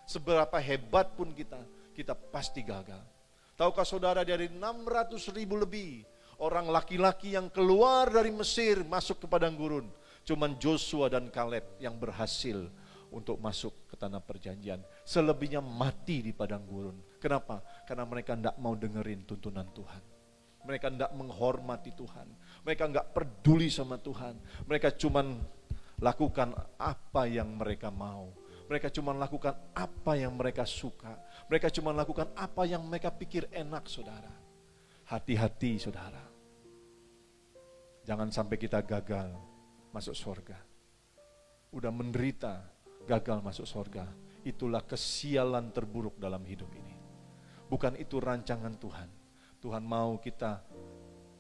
[SPEAKER 2] Seberapa hebat pun kita pasti gagal. Tahukah saudara, dari 600.000 lebih orang laki-laki yang keluar dari Mesir masuk ke padang gurun, cuman Joshua dan Kaleb yang berhasil untuk masuk ke tanah perjanjian. Selebihnya mati di padang gurun. Kenapa? Karena mereka tidak mau dengerin tuntunan Tuhan. Mereka tidak menghormati Tuhan. Mereka tidak peduli sama Tuhan. Mereka cuman lakukan apa yang mereka mau. Mereka cuma lakukan apa yang mereka suka. Mereka cuma lakukan apa yang mereka pikir enak, saudara. Hati-hati, saudara. Jangan sampai kita gagal masuk surga. Udah menderita, gagal masuk surga. Itulah kesialan terburuk dalam hidup ini. Bukan itu rancangan Tuhan. Tuhan mau kita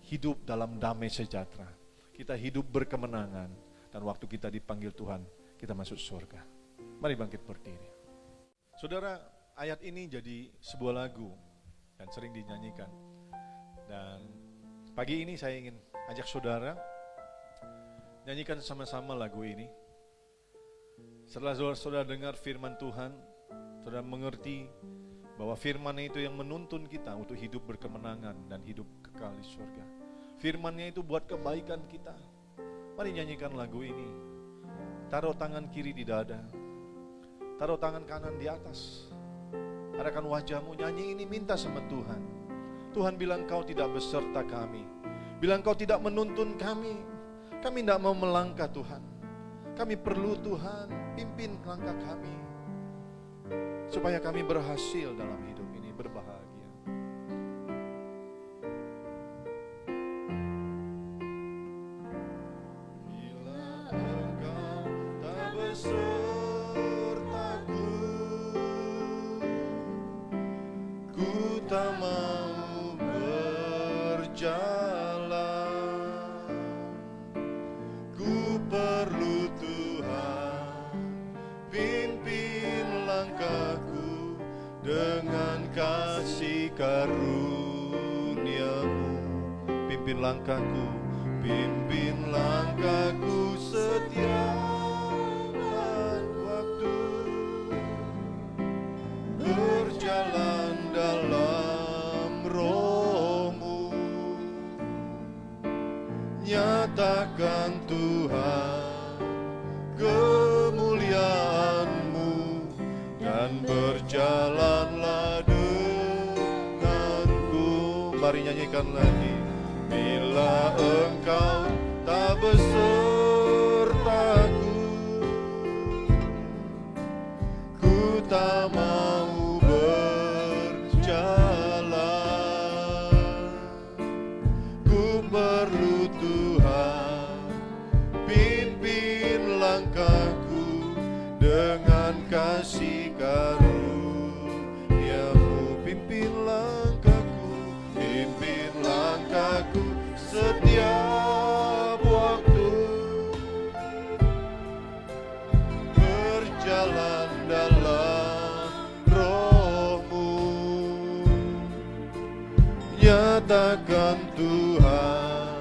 [SPEAKER 2] hidup dalam damai sejahtera. Kita hidup berkemenangan. Dan waktu kita dipanggil Tuhan, kita masuk surga. Mari bangkit berdiri. Saudara, ayat ini jadi sebuah lagu dan sering dinyanyikan. Dan pagi ini saya ingin ajak saudara nyanyikan sama-sama lagu ini. Setelah saudara dengar firman Tuhan, saudara mengerti bahwa firman itu yang menuntun kita untuk hidup berkemenangan dan hidup kekal di surga. Firman-Nya itu buat kebaikan kita. Mari nyanyikan lagu ini. Taruh tangan kiri di dada, taruh tangan kanan di atas. Arahkan wajahmu, nyanyi ini, minta sama Tuhan. Tuhan bilang kau tidak beserta kami. Bilang kau tidak menuntun kami. Kami tidak mau melangkah Tuhan. Kami perlu Tuhan, pimpin langkah kami. Supaya kami berhasil dalam hidup ini, berbahagia. Bila engkau tak besertaku, ku tak mau berjalan. karuniamu. Pimpin langkahku, pimpin langkahku setiap waktu, berjalan dalam roh-Mu. Nyatakan Tuhan kemuliaan-Mu, dan berjalanlah denganku. Mari nyanyikan lagi. Bila Engkau tak besertaku, ku tak mau berjalan. Ku perlu Tuhan, pimpin langkahku dengan kasih karunia-Mu. Pimpin langkahku, pimpin langkahku setiap waktu, berjalan dalam roh-Mu. Nyatakan Tuhan